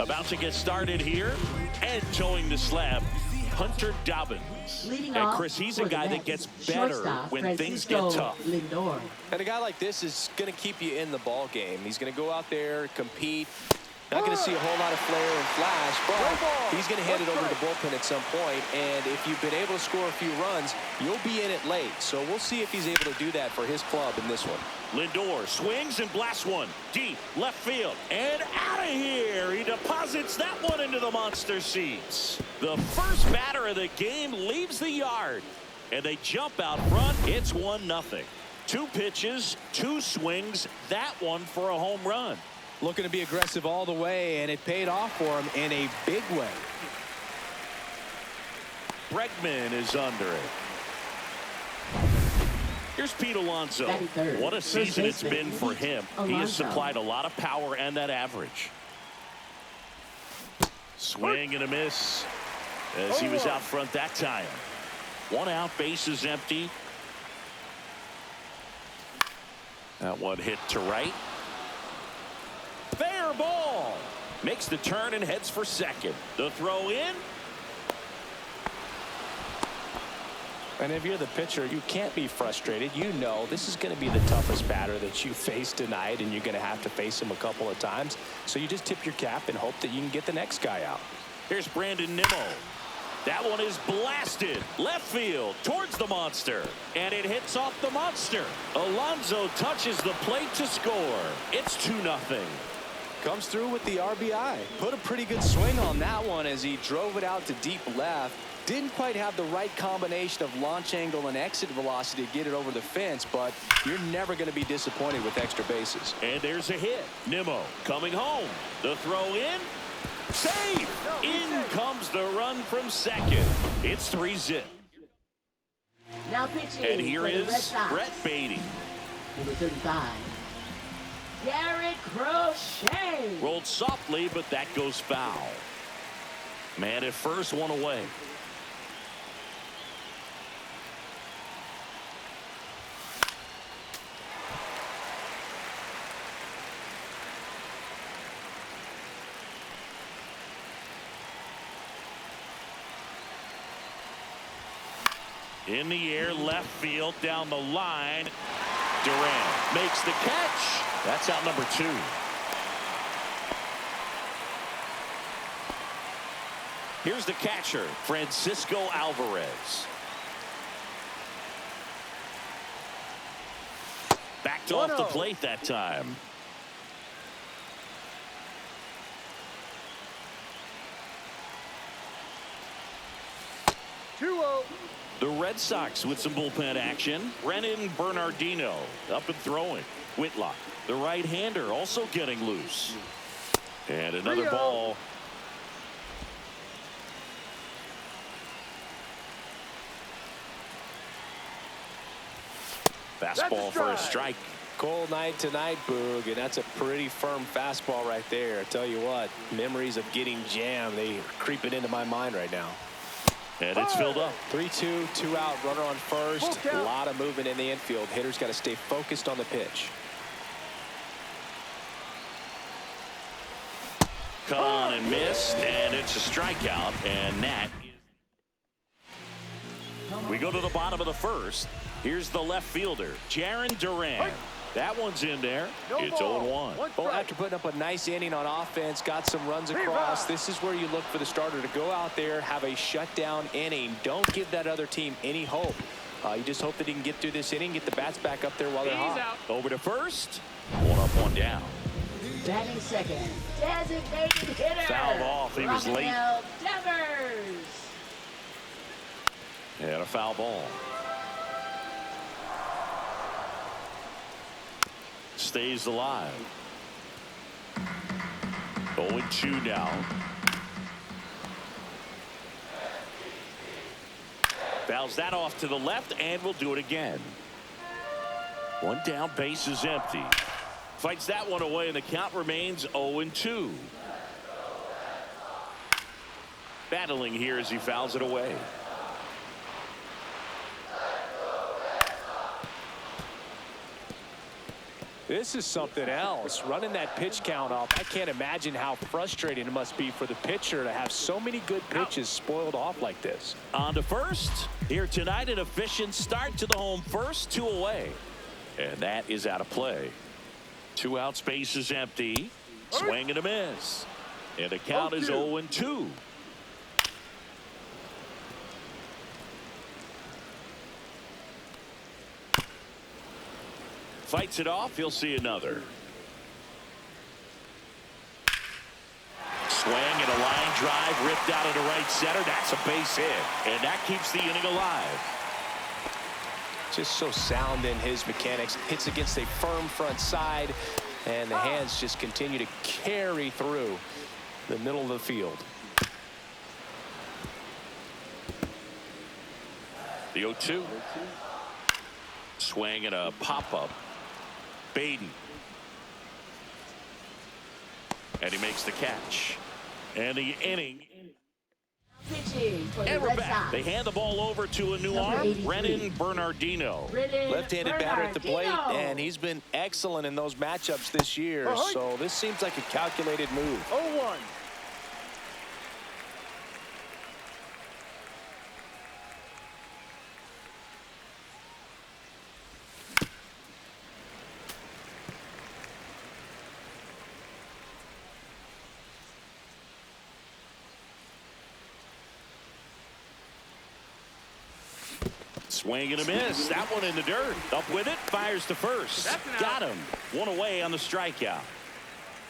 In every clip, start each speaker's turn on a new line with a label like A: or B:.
A: About to get started here and towing the slab, Hunter Dobbins. And Chris, he's a guy that gets better when things get tough.
B: And a guy like this is going to keep you in the ball game. He's going to go out there, compete. Not going to see a whole lot of flair and flash, but he's going to hand it over to the bullpen at some point. And if you've been able to score a few runs, you'll be in it late. So we'll see if he's able to do that for his club in this one.
A: Lindor swings and blasts one deep left field and out of here. He deposits that one into the monster seats. The first batter of the game leaves the yard and they jump out front. It's 1-0. 2 pitches, 2 swings, that one for a home run.
B: Looking to be aggressive all the way, and it paid off for him in a big way.
A: Bregman is under it. Here's Pete Alonso. What a season it's been for him. He has supplied a lot of power and that average. Swing and a miss as he was out front that time. 1 out, bases empty. That one hit to right. Fair ball. Makes the turn and heads for second. The throw in.
B: And if you're the pitcher, you can't be frustrated. You know this is going to be the toughest batter that you face tonight, and you're going to have to face him a couple of times. So you just tip your cap and hope that you can get the next guy out.
A: Here's Brandon Nimmo. That one is blasted left field towards the monster, and it hits off the monster. Alonso touches the plate to score. It's 2-0.
B: Comes through with the RBI. Put a pretty good swing on that one as he drove it out to deep left. Didn't quite have the right combination of launch angle and exit velocity to get it over the fence, but you're never going to be disappointed with extra bases.
A: And there's a hit. Nimmo coming home. The throw in. Safe. In comes the run from second. It's 3-0.
C: Now pitching.
A: And here is Brett Beatty.
C: Number 35. Garrett Crochet.
A: Rolled softly, but that goes foul. Man at first, 1 away. In the air, left field, down the line. Duran makes the catch. That's out number 2. Here's the catcher, Francisco Alvarez. Backed off the plate that time. The Red Sox with some bullpen action. Brennan Bernardino up and throwing. Whitlock, the right-hander, also getting loose. And another ball. Fastball for a strike.
B: Cold night tonight, Boog, and that's a pretty firm fastball right there. I tell you what, memories of getting jammed, they are creeping into my mind right now.
A: And it's filled up.
B: 3-2, 2 out, runner on first. A lot of movement in the infield. Hitter's got to stay focused on the pitch.
A: Cut on and missed, and it's a strikeout, and that. We go to the bottom of the first. Here's the left fielder, Jarren Duran. That one's in there. It's 0-1.
B: Well, after putting up a nice inning on offense, got some runs across, this is where you look for the starter to go out there, have a shutdown inning. Don't give that other team any hope. You just hope that he can get through this inning, get the bats back up there while they're hot.
A: Over to first. 1 up, 1 down.
C: Batting second, designated hitter.
A: Fouled off. He was late.
C: Devers.
A: And a foul ball. Stays alive. 0-2 now. Fouls that off to the left, and we'll do it again. 1 down, base is empty. Fights that one away, and the count remains 0-2. Battling here as he fouls it away.
B: This is something else. Running that pitch count up, I can't imagine how frustrating it must be for the pitcher to have so many good pitches spoiled off like this.
A: On to first. Here tonight, an efficient start to the home first, 2 away. And that is out of play. 2 outs, base is empty. Swing and a miss. And the count is 0-2. Fights it off. He'll see another. Swing and a line drive ripped out into right center. That's a base hit. And that keeps the inning alive.
B: Just so sound in his mechanics. Hits against a firm front side. And the hands just continue to carry through the middle of the field.
A: The 0-2. Swing and a pop-up. Baden. And he makes the catch. And the inning.
C: Pitching for the
A: And we're
C: Red
A: back.
C: Sox.
A: They hand the ball over to a new
C: Number
A: arm,
C: 83.
A: Brennan Bernardino.
B: Left-handed batter at the plate,
C: Bernardino.
B: and he's been excellent in those matchups this year. So this seems like a calculated move.
D: 0-1.
A: Swing and a miss. That one in the dirt. Up with it. Fires to first. Got him. 1 away on the strikeout.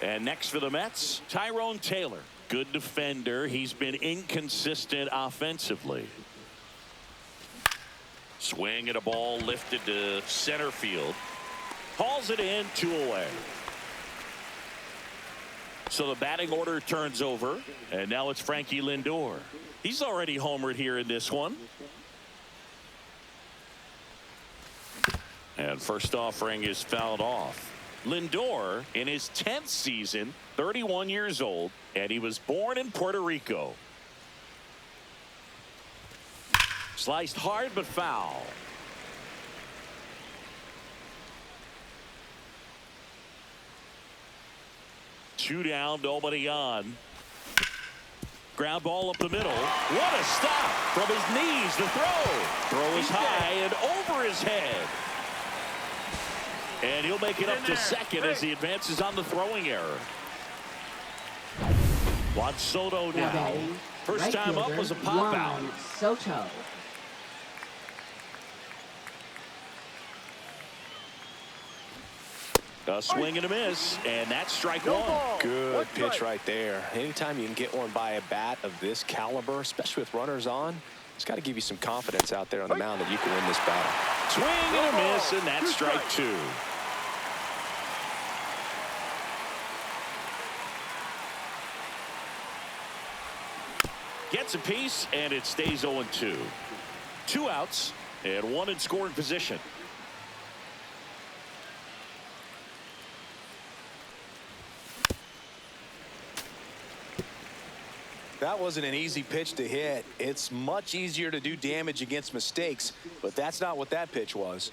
A: And next for the Mets, Tyrone Taylor. Good defender. He's been inconsistent offensively. Swing and a ball lifted to center field. Hauls it in. 2 away. So the batting order turns over. And now it's Frankie Lindor. He's already homered here in this one. And first offering is fouled off. Lindor in his 10th season, 31 years old, and he was born in Puerto Rico. Sliced hard but foul. Two down, nobody on. Ground ball up the middle. What a stop from his knees. The throw. Throw is high and over his head. And he'll make it up to second as he advances on the throwing error. Juan Soto now. First time up was a pop out.
C: Soto.
A: A swing and a miss, and that's strike one.
B: Good pitch right there. Anytime you can get one by a bat of this caliber, especially with runners on, it's got to give you some confidence out there on the mound that you can win this battle.
A: Swing and a miss, and that's strike 2. Gets a piece, and it stays 0-2. 2 outs, and 1 in scoring position.
B: That wasn't an easy pitch to hit. It's much easier to do damage against mistakes, but that's not what that pitch was.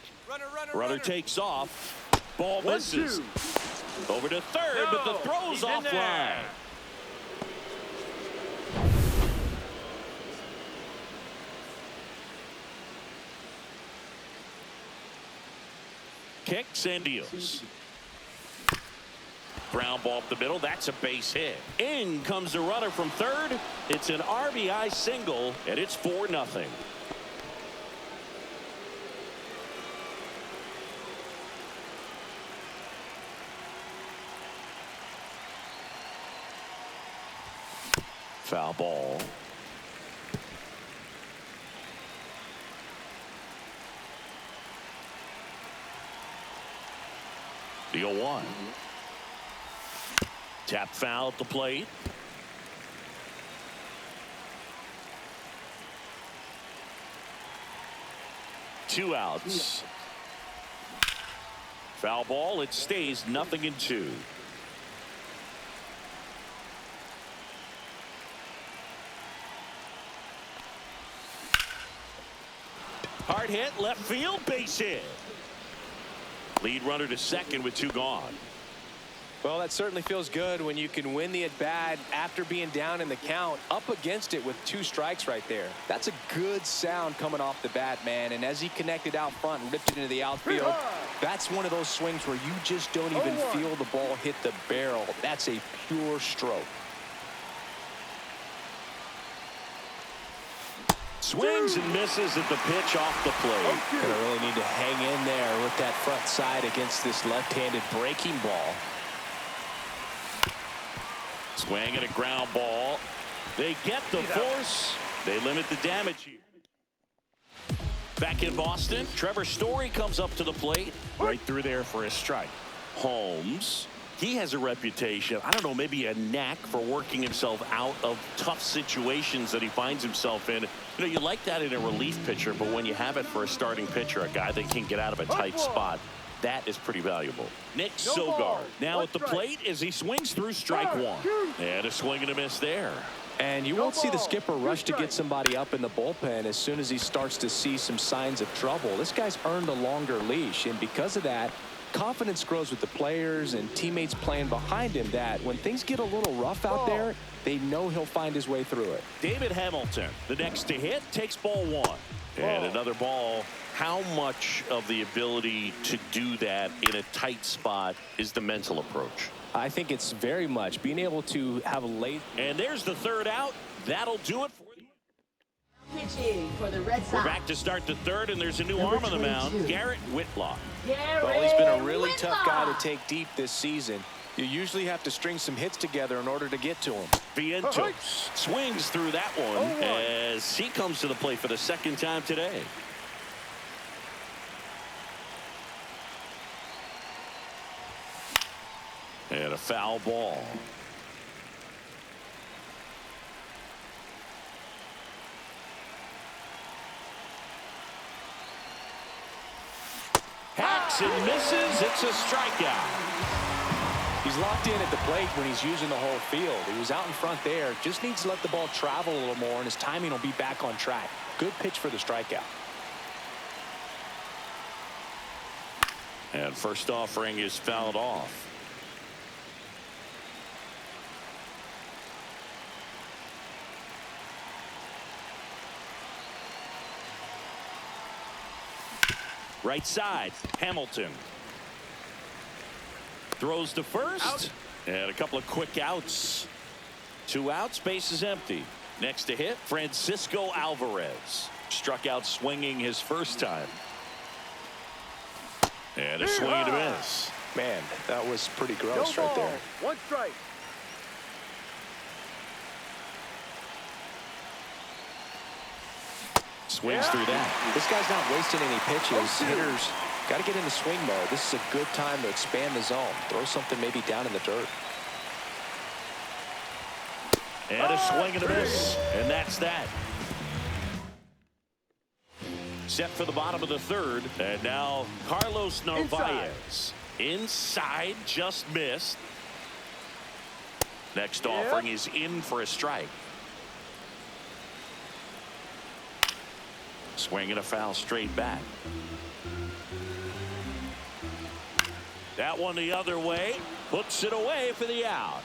A: Runner takes off. Ball misses. Over to third, but the throw's offline. Kicks and deals. Ground ball up the middle. That's a base hit. In comes the runner from third. It's an RBI single, and it's 4-0. Foul ball. The 0-1. Tap foul at the plate. Two outs. Foul ball. It stays 0-2. Hard hit, left field, base hit. Lead runner to second with 2 gone.
B: Well, that certainly feels good when you can win the at-bat after being down in the count, up against it with 2 strikes right there. That's a good sound coming off the bat, man. And as he connected out front and ripped it into the outfield, that's one of those swings where you just don't even feel the ball hit the barrel. That's a pure stroke.
A: Swings and misses at the pitch off the plate.
B: Gonna really need to hang in there with that front side against this left-handed breaking ball.
A: Swing and a ground ball. They get the force. They limit the damage here. Back in Boston, Trevor Story comes up to the plate. Right through there for a strike. Holmes. He has a reputation, I don't know, maybe a knack for working himself out of tough situations that he finds himself in. You know, you like that in a relief pitcher, but when you have it for a starting pitcher, a guy that can get out of a tight spot, that is pretty valuable. Nick Sogard now at the plate as he swings through strike 1. And a swing and a miss there.
B: And you won't see the skipper rush to get somebody up in the bullpen as soon as he starts to see some signs of trouble. This guy's earned a longer leash, and because of that, confidence grows with the players and teammates playing behind him, that when things get a little rough out there, they know he'll find his way through it.
A: David Hamilton, the next to hit, takes ball 1. And another ball. How much of the ability to do that in a tight spot is the mental approach?
B: I think it's very much being able to have a late.
A: And there's the 3rd out. That'll do it for you.
C: Pitching for the Red Sox.
A: We're back to start the 3rd, and there's a new arm on the mound,
C: 22.
A: Garrett Whitlock.
B: Well, he's been a really tough guy to take deep this season. You usually have to string some hits together in order to get to him.
A: Vientos swings through that one as he comes to the plate for the 2nd time today. And a foul ball. Hacks and misses. It's a strikeout.
B: He's locked in at the plate when he's using the whole field. He was out in front there. Just needs to let the ball travel a little more, and his timing will be back on track. Good pitch for the strikeout.
A: And first offering is fouled off. Right side, Hamilton. Throws to first. And a couple of quick outs. 2 outs, base is empty. Next to hit, Francisco Alvarez. Struck out swinging his first time. And a swing and a miss.
B: Man, that was pretty gross right there.
D: 1 strike.
A: Swings through that.
B: This guy's not wasting any pitches. Hitters got to get into swing mode. This is a good time to expand the zone. Throw something maybe down in the dirt.
A: And a swing and a miss. And that's that. Set for the bottom of the 3rd. And now Carlos Narvaez. Inside, just missed. Next offering is in for a strike. Swing and a foul straight back. That one the other way. Puts it away for the out.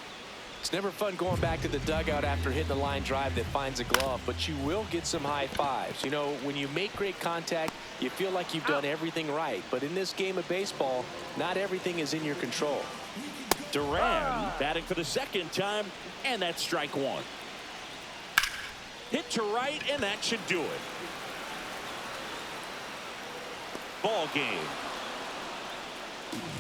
B: It's never fun going back to the dugout after hitting a line drive that finds a glove, but you will get some high fives. You know, when you make great contact, you feel like you've done everything right. But in this game of baseball, not everything is in your control.
A: Duran batting for the 2nd time, and that's strike 1. Hit to right, and that should do it. Ball game.